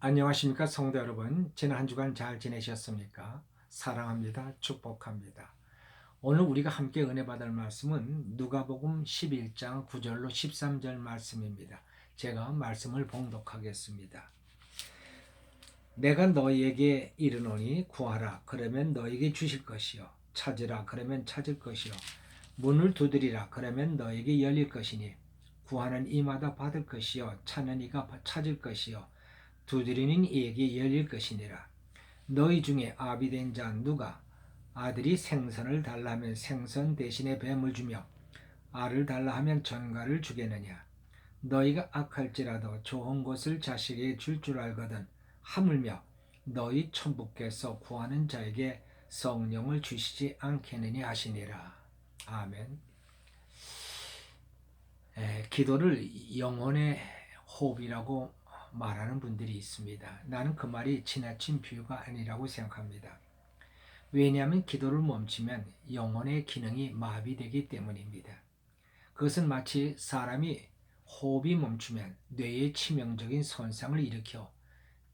안녕하십니까 성도 여러분. 지난 한 주간 잘 지내셨습니까? 사랑합니다. 축복합니다. 오늘 우리가 함께 은혜 받을 말씀은 누가복음 11장 9절로 13절 말씀입니다. 제가 말씀을 봉독하겠습니다. 내가 너희에게 이르노니 구하라 그러면 너희에게 주실 것이요 찾으라 그러면 찾을 것이요 문을 두드리라 그러면 너희에게 열릴 것이니 구하는 이마다 받을 것이요 찾는 이가 찾을 것이요 두드리는 이에게 열릴 것이니라. 너희 중에 아비된 자 누가 아들이 생선을 달라 하면 생선 대신에 뱀을 주며 알을 달라 하면 전갈을 주겠느냐. 너희가 악할지라도 좋은 것을 자식에게 줄 알거든 하물며 너희 천부께서 구하는 자에게 성령을 주시지 않겠느니 하시니라. 아멘. 기도를 영혼의 호흡이라고 말하는 분들이 있습니다. 나는 그 말이 지나친 비유가 아니라고 생각합니다. 왜냐하면 기도를 멈추면 영혼의 기능이 마비되기 때문입니다. 그것은 마치 사람이 호흡이 멈추면 뇌에 치명적인 손상을 일으켜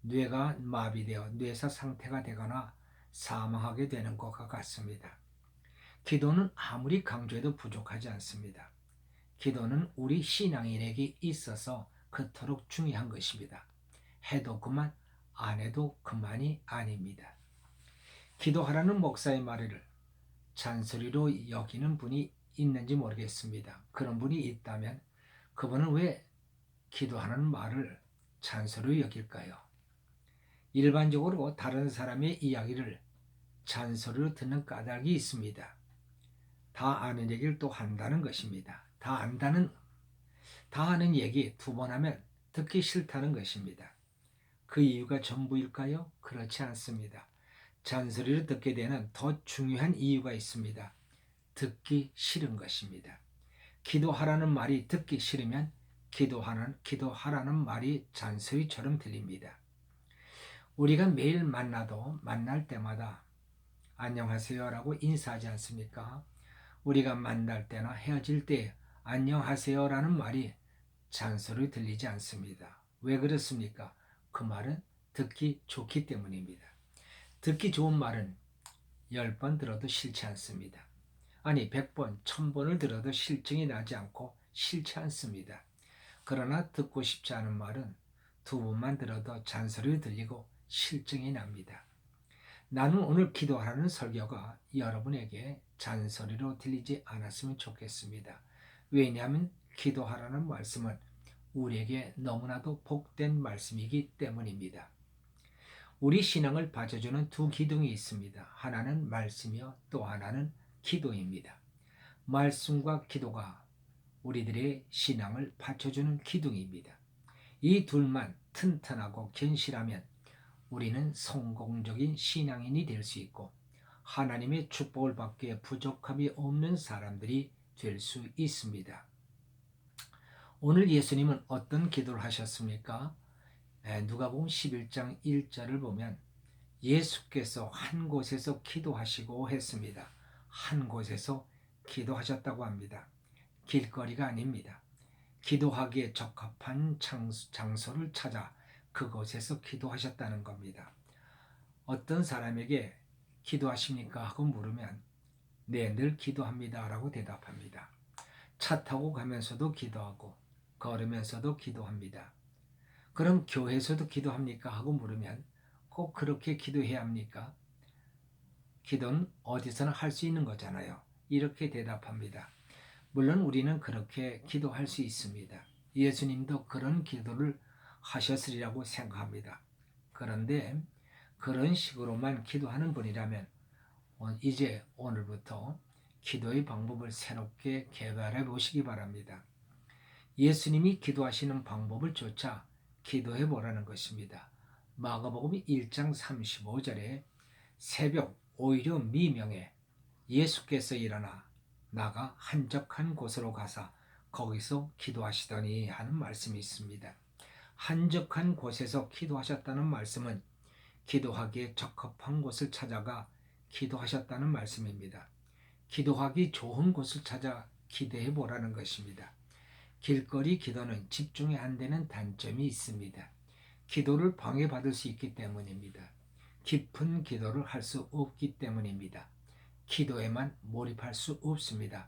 뇌가 마비되어 뇌사 상태가 되거나 사망하게 되는 것과 같습니다. 기도는 아무리 강조해도 부족하지 않습니다. 기도는 우리 신앙인에게 있어서 그토록 중요한 것입니다. 해도 그만, 안 해도 그만이 아닙니다. 기도하라는 목사의 말을 잔소리로 여기는 분이 있는지 모르겠습니다. 그런 분이 있다면 그분은 왜 기도하는 말을 잔소리로 여길까요? 일반적으로 다른 사람의 이야기를 잔소리로 듣는 까닭이 있습니다. 다 아는 얘기를 또 한다는 것입니다. 다 아는 얘기 두 번 하면 듣기 싫다는 것입니다. 그 이유가 전부일까요? 그렇지 않습니다. 잔소리를 듣게 되는 더 중요한 이유가 있습니다. 듣기 싫은 것입니다. 기도하라는 말이 듣기 싫으면 기도하라는 말이 잔소리처럼 들립니다. 우리가 매일 만날 때마다 안녕하세요라고 인사하지 않습니까? 우리가 만날 때나 헤어질 때 안녕하세요라는 말이 잔소리 들리지 않습니다. 왜 그렇습니까? 그 말은 듣기 좋기 때문입니다. 듣기 좋은 말은 10번 들어도 싫지 않습니다. 아니 100번, 1000번을 들어도 실증이 나지 않고 싫지 않습니다. 그러나 듣고 싶지 않은 말은 2번만 들어도 잔소리로 들리고 실증이 납니다. 나는 오늘 기도하라는 설교가 여러분에게 잔소리로 들리지 않았으면 좋겠습니다. 왜냐하면 기도하라는 말씀은 우리에게 너무나도 복된 말씀이기 때문입니다. 우리 신앙을 받쳐주는 두 기둥이 있습니다. 하나는 말씀이요 또 하나는 기도입니다. 말씀과 기도가 우리들의 신앙을 받쳐주는 기둥입니다. 이 둘만 튼튼하고 견실하면 우리는 성공적인 신앙인이 될 수 있고 하나님의 축복을 받기에 부족함이 없는 사람들이 될 수 있습니다. 오늘 예수님은 어떤 기도를 하셨습니까? 누가복음 11장 1절을 보면 예수께서 한 곳에서 기도하시고 했습니다. 한 곳에서 기도하셨다고 합니다. 길거리가 아닙니다. 기도하기에 적합한 장소를 찾아 그곳에서 기도하셨다는 겁니다. 어떤 사람에게 기도하십니까? 하고 물으면 네, 늘 기도합니다 라고 대답합니다. 차 타고 가면서도 기도하고 걸으면서도 기도합니다. 그럼 교회에서도 기도합니까? 하고 물으면 꼭 그렇게 기도해야 합니까? 기도는 어디서나 할 수 있는 거잖아요. 이렇게 대답합니다. 물론 우리는 그렇게 기도할 수 있습니다. 예수님도 그런 기도를 하셨으리라고 생각합니다. 그런데 그런 식으로만 기도하는 분이라면 이제 오늘부터 기도의 방법을 새롭게 개발해 보시기 바랍니다. 예수님이 기도하시는 방법을 조차 기도해 보라는 것입니다. 마가복음 1장 35절에 새벽 오히려 미명에 예수께서 일어나 나가 한적한 곳으로 가사 거기서 기도하시더니 하는 말씀이 있습니다. 한적한 곳에서 기도하셨다는 말씀은 기도하기에 적합한 곳을 찾아가 기도하셨다는 말씀입니다. 기도하기 좋은 곳을 찾아 기도해 보라는 것입니다. 길거리 기도는 집중이 안 되는 단점이 있습니다. 기도를 방해받을 수 있기 때문입니다. 깊은 기도를 할 수 없기 때문입니다. 기도에만 몰입할 수 없습니다.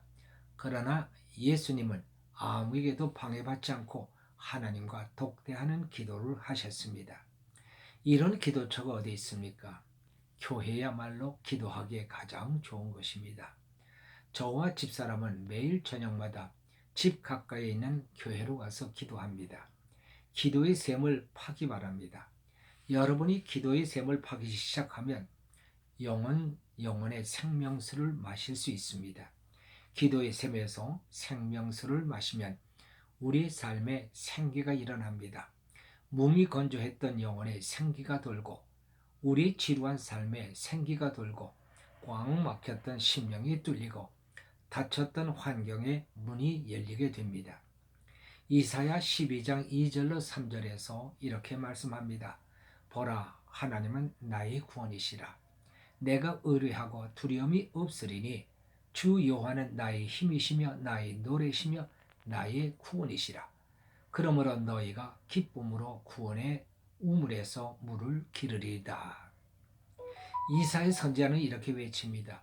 그러나 예수님은 아무에게도 방해받지 않고 하나님과 독대하는 기도를 하셨습니다. 이런 기도처가 어디 있습니까? 교회야말로 기도하기에 가장 좋은 것입니다. 저와 집사람은 매일 저녁마다 집 가까이에 있는 교회로 가서 기도합니다. 기도의 샘을 파기 바랍니다. 여러분이 기도의 샘을 파기 시작하면 영혼의 생명수를 마실 수 있습니다. 기도의 샘에서 생명수를 마시면 우리의 삶에 생기가 일어납니다. 몸이 건조했던 영혼에 생기가 돌고 우리의 지루한 삶에 생기가 돌고 꽉 막혔던 심령이 뚫리고 닫혔던 환경에 문이 열리게 됩니다. 이사야 12장 2절로 3절에서 이렇게 말씀합니다. 보라, 하나님은 나의 구원이시라. 내가 의뢰하고 두려움이 없으리니 주 여호와는 나의 힘이시며 나의 노래시며 나의 구원이시라. 그러므로 너희가 기쁨으로 구원의 우물에서 물을 기르리이다. 이사야 선지자는 이렇게 외칩니다.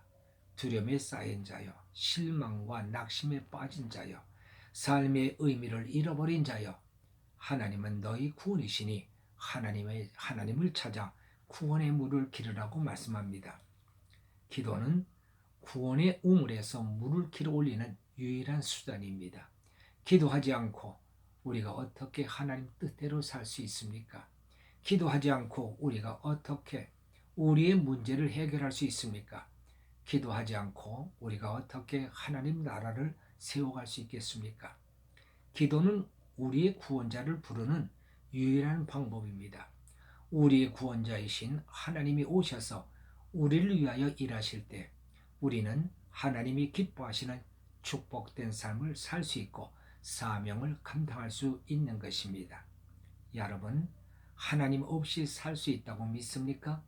두려움에 쌓인 자여, 실망과 낙심에 빠진 자여, 삶의 의미를 잃어버린 자여, 하나님은 너희 구원이시니 하나님을 찾아 구원의 물을 기르라고 말씀합니다. 기도는 구원의 우물에서 물을 길어 올리는 유일한 수단입니다. 기도하지 않고 우리가 어떻게 하나님 뜻대로 살 수 있습니까? 기도하지 않고 우리가 어떻게 우리의 문제를 해결할 수 있습니까? 기도하지 않고 우리가 어떻게 하나님 나라를 세워갈 수 있겠습니까? 기도는 우리의 구원자를 부르는 유일한 방법입니다. 우리의 구원자이신 하나님이 오셔서 우리를 위하여 일하실 때 우리는 하나님이 기뻐하시는 축복된 삶을 살 수 있고 사명을 감당할 수 있는 것입니다. 여러분, 하나님 없이 살 수 있다고 믿습니까?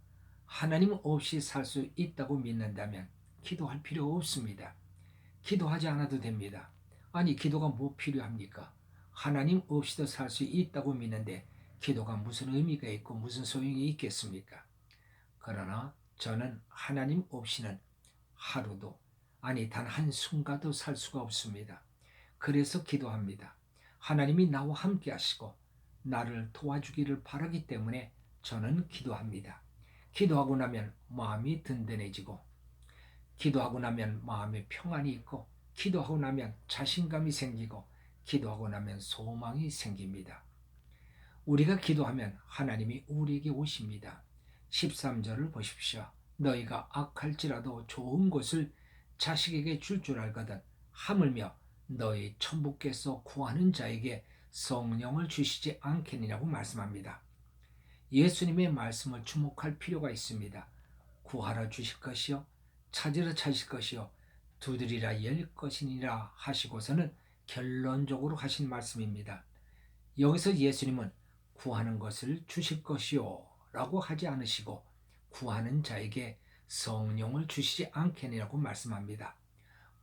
하나님 없이 살 수 있다고 믿는다면 기도할 필요 없습니다. 기도하지 않아도 됩니다. 아니, 기도가 뭐 필요합니까? 하나님 없이도 살 수 있다고 믿는데 기도가 무슨 의미가 있고 무슨 소용이 있겠습니까? 그러나 저는 하나님 없이는 하루도, 아니 단 한순간도 살 수가 없습니다. 그래서 기도합니다. 하나님이 나와 함께 하시고 나를 도와주기를 바라기 때문에 저는 기도합니다. 기도하고 나면 마음이 든든해지고, 기도하고 나면 마음에 평안이 있고, 기도하고 나면 자신감이 생기고, 기도하고 나면 소망이 생깁니다. 우리가 기도하면 하나님이 우리에게 오십니다. 13절을 보십시오. 너희가 악할지라도 좋은 것을 자식에게 줄 알거든 하물며 너희 천부께서 구하는 자에게 성령을 주시지 않겠느냐고 말씀합니다. 예수님의 말씀을 주목할 필요가 있습니다. 구하라 주실 것이요, 찾으라 찾으실 것이요, 두드리라 열 것이니라 하시고서는 결론적으로 하신 말씀입니다. 여기서 예수님은 구하는 것을 주실 것이요 라고 하지 않으시고 구하는 자에게 성령을 주시지 않겠느냐고 말씀합니다.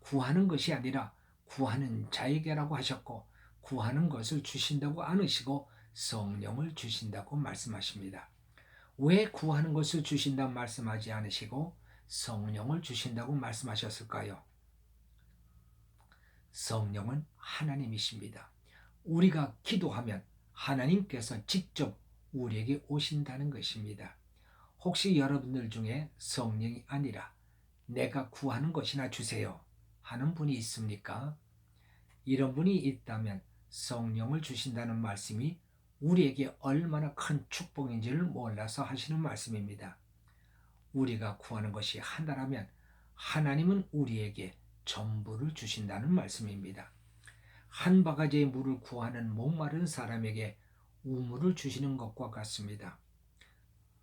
구하는 것이 아니라 구하는 자에게라고 하셨고, 구하는 것을 주신다고 않으시고 성령을 주신다고 말씀하십니다. 왜 구하는 것을 주신다고 말씀하지 않으시고 성령을 주신다고 말씀하셨을까요? 성령은 하나님이십니다. 우리가 기도하면 하나님께서 직접 우리에게 오신다는 것입니다. 혹시 여러분들 중에 성령이 아니라 내가 구하는 것이나 주세요 하는 분이 있습니까? 이런 분이 있다면 성령을 주신다는 말씀이 우리에게 얼마나 큰 축복인지를 몰라서 하시는 말씀입니다. 우리가 구하는 것이 하나라면 하나님은 우리에게 전부를 주신다는 말씀입니다. 한 바가지의 물을 구하는 목마른 사람에게 우물을 주시는 것과 같습니다.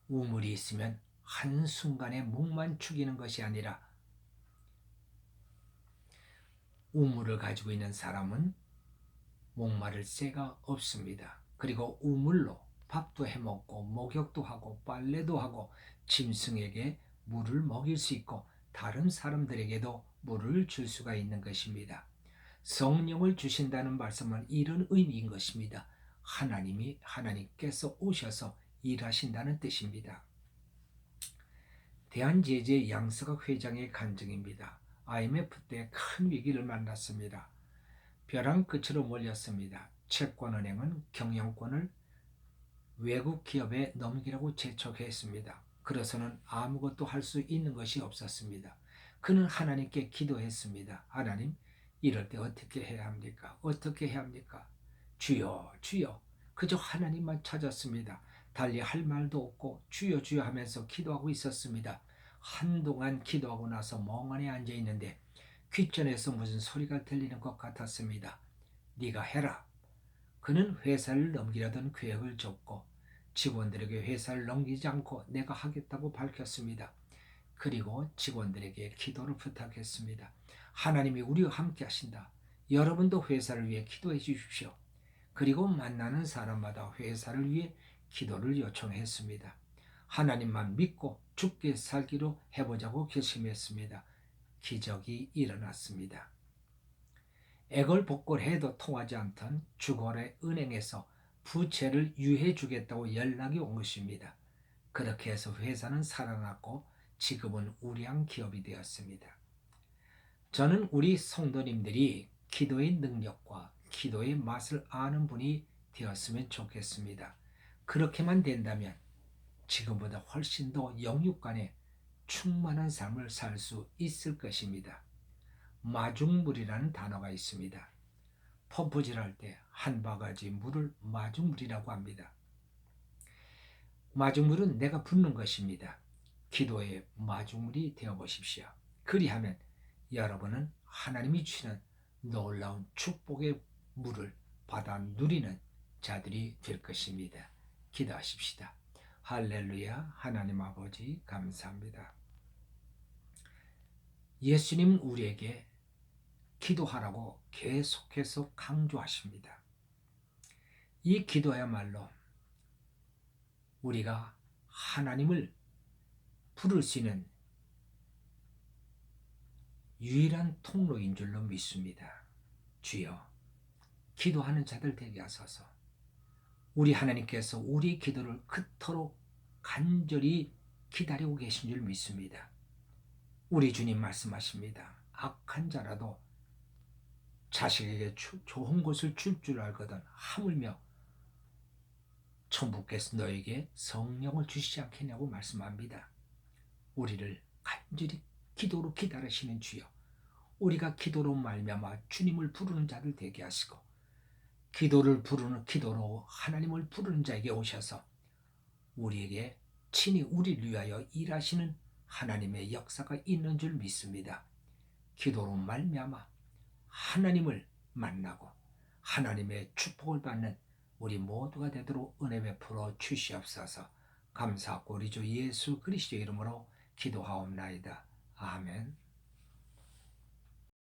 우물이 있으면 한순간에 목만 축이는 것이 아니라 우물을 가지고 있는 사람은 목마를 새가 없습니다. 그리고 우물로 밥도 해먹고 목욕도 하고 빨래도 하고 짐승에게 물을 먹일 수 있고 다른 사람들에게도 물을 줄 수가 있는 것입니다. 성령을 주신다는 말씀은 이런 의미인 것입니다. 하나님께서 오셔서 일하신다는 뜻입니다. 대한제재 양서각 회장의 간증입니다. IMF 때 큰 위기를 만났습니다. 벼랑 끝으로 몰렸습니다. 채권은행은 경영권을 외국 기업에 넘기라고 재촉했습니다. 그래서는 아무것도 할 수 있는 것이 없었습니다. 그는 하나님께 기도했습니다. 하나님, 이럴 때 어떻게 해야 합니까? 어떻게 해야 합니까? 주여, 주여. 그저 하나님만 찾았습니다. 달리 할 말도 없고 주여 주여 하면서 기도하고 있었습니다. 한동안 기도하고 나서 멍하니 앉아 있는데 귓전에서 무슨 소리가 들리는 것 같았습니다. 네가 해라. 그는 회사를 넘기려던 계획을 접고 직원들에게 회사를 넘기지 않고 내가 하겠다고 밝혔습니다. 그리고 직원들에게 기도를 부탁했습니다. 하나님이 우리와 함께 하신다. 여러분도 회사를 위해 기도해 주십시오. 그리고 만나는 사람마다 회사를 위해 기도를 요청했습니다. 하나님만 믿고 죽게 살기로 해보자고 결심했습니다. 기적이 일어났습니다. 애걸복걸해도 통하지 않던 주거래 은행에서 부채를 유해 주겠다고 연락이 온 것입니다. 그렇게 해서 회사는 살아났고 지금은 우량 기업이 되었습니다. 저는 우리 성도님들이 기도의 능력과 기도의 맛을 아는 분이 되었으면 좋겠습니다. 그렇게만 된다면 지금보다 훨씬 더 영육간에 충만한 삶을 살 수 있을 것입니다. 마중물이라는 단어가 있습니다. 펌프질할 때 한 바가지 물을 마중물이라고 합니다. 마중물은 내가 붓는 것입니다. 기도의 마중물이 되어보십시오. 그리하면 여러분은 하나님이 주시는 놀라운 축복의 물을 받아 누리는 자들이 될 것입니다. 기도하십시다. 할렐루야. 하나님 아버지 감사합니다. 예수님 우리에게 기도하라고 계속해서 강조하십니다. 이 기도야말로 우리가 하나님을 부를 수 있는 유일한 통로인 줄로 믿습니다. 주여, 기도하는 자들 되게 하소서. 우리 하나님께서 우리의 기도를 그토록 간절히 기다리고 계신 줄 믿습니다. 우리 주님 말씀하십니다. 악한 자라도 자식에게 좋은 것을 줄 줄 알거든 하물며 천부께서 너에게 성령을 주시지 않겠냐고 말씀합니다. 우리를 간절히 기도로 기다리시는 주여, 우리가 기도로 말미암아 주님을 부르는 자들 되게 하시고 기도로 하나님을 부르는 자에게 오셔서 우리에게 친히 우리를 위하여 일하시는 하나님의 역사가 있는 줄 믿습니다. 기도로 말미암아 하나님을 만나고 하나님의 축복을 받는 우리 모두가 되도록 은혜 베풀어 주시옵소서. 감사하고 우리 주 예수 그리스도의 이름으로 기도하옵나이다. 아멘.